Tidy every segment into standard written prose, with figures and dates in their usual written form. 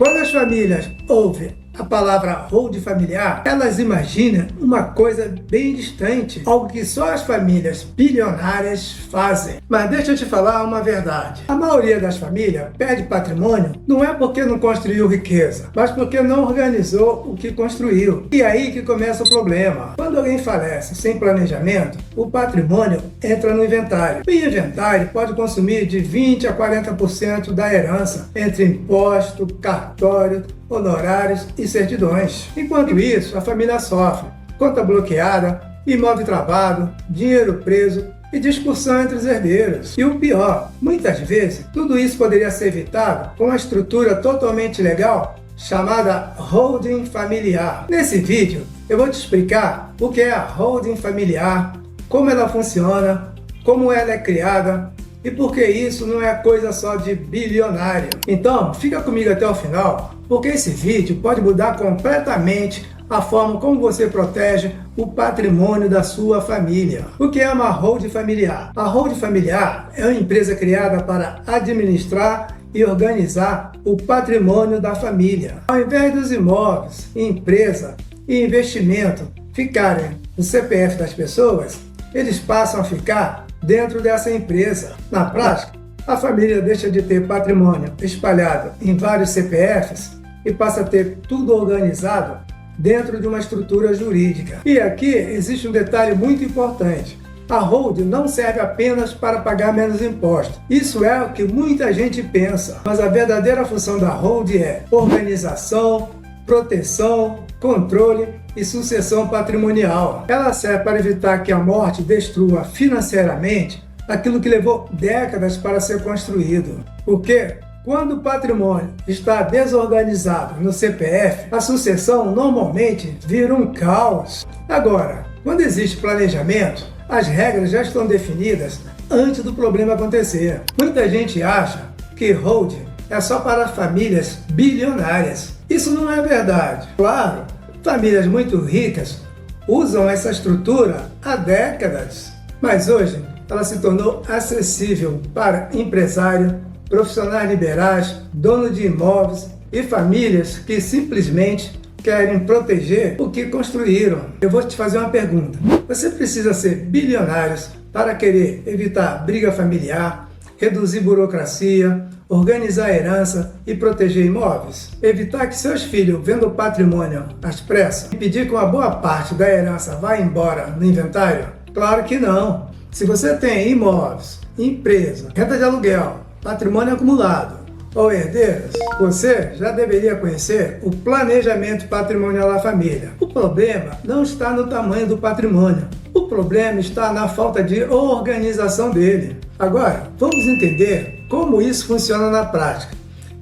Quando as famílias ouvem a palavra holding familiar, elas imaginam uma coisa bem distante, algo que só as famílias bilionárias fazem. Mas deixa eu te falar uma verdade. A maioria das famílias perde patrimônio não é porque não construiu riqueza, mas porque não organizou o que construiu. E aí que começa o problema. Quando alguém falece sem planejamento, o patrimônio entra no inventário. O inventário pode consumir de 20% a 40% da herança, entre imposto, cartório, honorários e certidões. Enquanto isso, a família sofre conta bloqueada, imóvel travado, dinheiro preso e discussão entre os herdeiros. E o pior, muitas vezes, tudo isso poderia ser evitado com uma estrutura totalmente legal chamada holding familiar. Nesse vídeo, eu vou te explicar o que é a holding familiar, como ela funciona, como ela é criada, e por que isso não é coisa só de bilionário. Então, fica comigo até o final, porque esse vídeo pode mudar completamente a forma como você protege o patrimônio da sua família. O que é uma holding familiar? A holding familiar é uma empresa criada para administrar e organizar o patrimônio da família. Ao invés dos imóveis, empresa e investimento ficarem no CPF das pessoas, eles passam a ficar dentro dessa empresa. Na prática, a família deixa de ter patrimônio espalhado em vários CPFs e passa a ter tudo organizado dentro de uma estrutura jurídica. E aqui existe um detalhe muito importante. A holding não serve apenas para pagar menos impostos. Isso é o que muita gente pensa. Mas a verdadeira função da holding é organização, proteção, controle e sucessão patrimonial. Ela serve para evitar que a morte destrua financeiramente aquilo que levou décadas para ser construído. Porque quando o patrimônio está desorganizado no CPF, a sucessão normalmente vira um caos. Agora, quando existe planejamento, as regras já estão definidas antes do problema acontecer. Muita gente acha que holding é só para famílias bilionárias. Isso não é verdade. Claro, famílias muito ricas usam essa estrutura há décadas, mas hoje ela se tornou acessível para empresário, profissionais liberais, dono de imóveis e famílias que simplesmente querem proteger o que construíram. Eu vou te fazer uma pergunta. Você precisa ser bilionário para querer evitar briga familiar, reduzir burocracia, organizar a herança e proteger imóveis? Evitar que seus filhos vendam patrimônio às pressas? Impedir que uma boa parte da herança vá embora no inventário? Claro que não. Se você tem imóveis, empresa, renda de aluguel, patrimônio acumulado ou herdeiros, você já deveria conhecer o planejamento patrimonial da família. O problema não está no tamanho do patrimônio. O problema está na falta de organização dele. Agora, vamos entender como isso funciona na prática.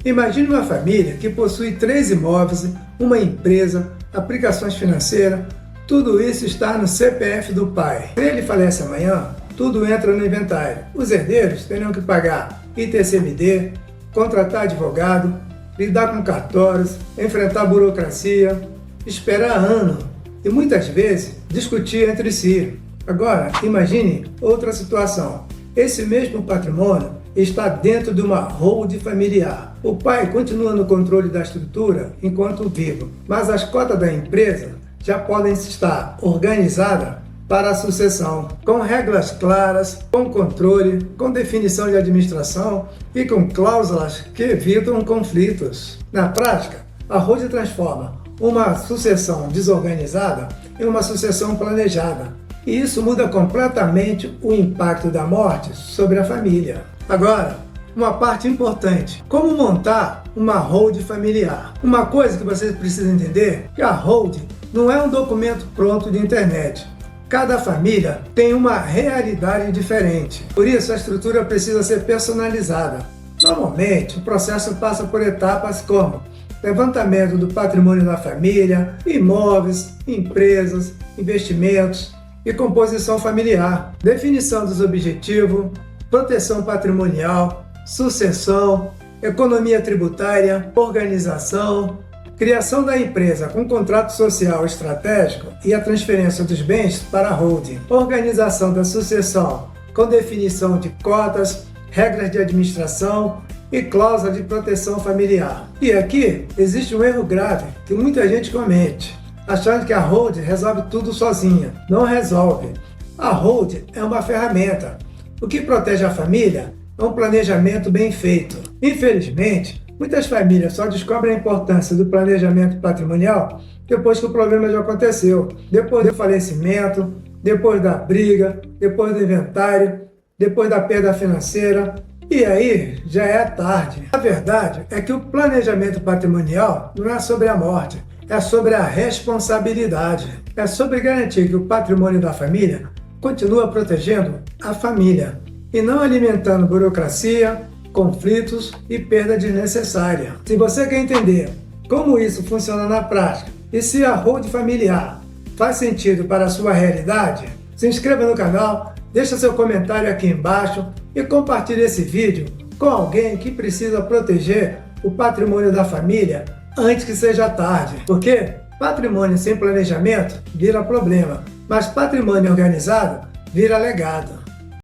Imagine uma família que possui 3 imóveis, uma empresa, aplicações financeiras, tudo isso está no CPF do pai. Se ele falece amanhã, tudo entra no inventário. Os herdeiros terão que pagar ITCMD, contratar advogado, lidar com cartórios, enfrentar burocracia, esperar ano e muitas vezes discutir entre si. Agora, imagine outra situação. Esse mesmo patrimônio está dentro de uma holding familiar. O pai continua no controle da estrutura enquanto vivo, mas as cotas da empresa já podem estar organizadas para a sucessão, com regras claras, com controle, com definição de administração e com cláusulas que evitam conflitos. Na prática, a holding transforma uma sucessão desorganizada em uma sucessão planejada. E isso muda completamente o impacto da morte sobre a família. Agora, uma parte importante: como montar uma holding familiar? Uma coisa que você precisa entender é que a holding não é um documento pronto de internet. Cada família tem uma realidade diferente. Por isso, a estrutura precisa ser personalizada. Normalmente, o processo passa por etapas como levantamento do patrimônio da família, imóveis, empresas, investimentos e composição familiar, definição dos objetivos, proteção patrimonial, sucessão, economia tributária, organização, criação da empresa com contrato social estratégico e a transferência dos bens para a holding, organização da sucessão com definição de cotas, regras de administração e cláusula de proteção familiar. E aqui existe um erro grave que muita gente comete, achando que a holding resolve tudo sozinha. Não resolve. A holding é uma ferramenta. O que protege a família é um planejamento bem feito. Infelizmente, muitas famílias só descobrem a importância do planejamento patrimonial depois que o problema já aconteceu, depois do falecimento, depois da briga, depois do inventário, depois da perda financeira, e aí já é tarde. A verdade é que o planejamento patrimonial não é sobre a morte, é sobre a responsabilidade. É sobre garantir que o patrimônio da família continua protegendo a família e não alimentando burocracia, conflitos e perda desnecessária. Se você quer entender como isso funciona na prática e se a holding familiar faz sentido para a sua realidade, se inscreva no canal, deixa seu comentário aqui embaixo e compartilhe esse vídeo com alguém que precisa proteger o patrimônio da família antes que seja tarde. Porque patrimônio sem planejamento vira problema, mas patrimônio organizado vira legado.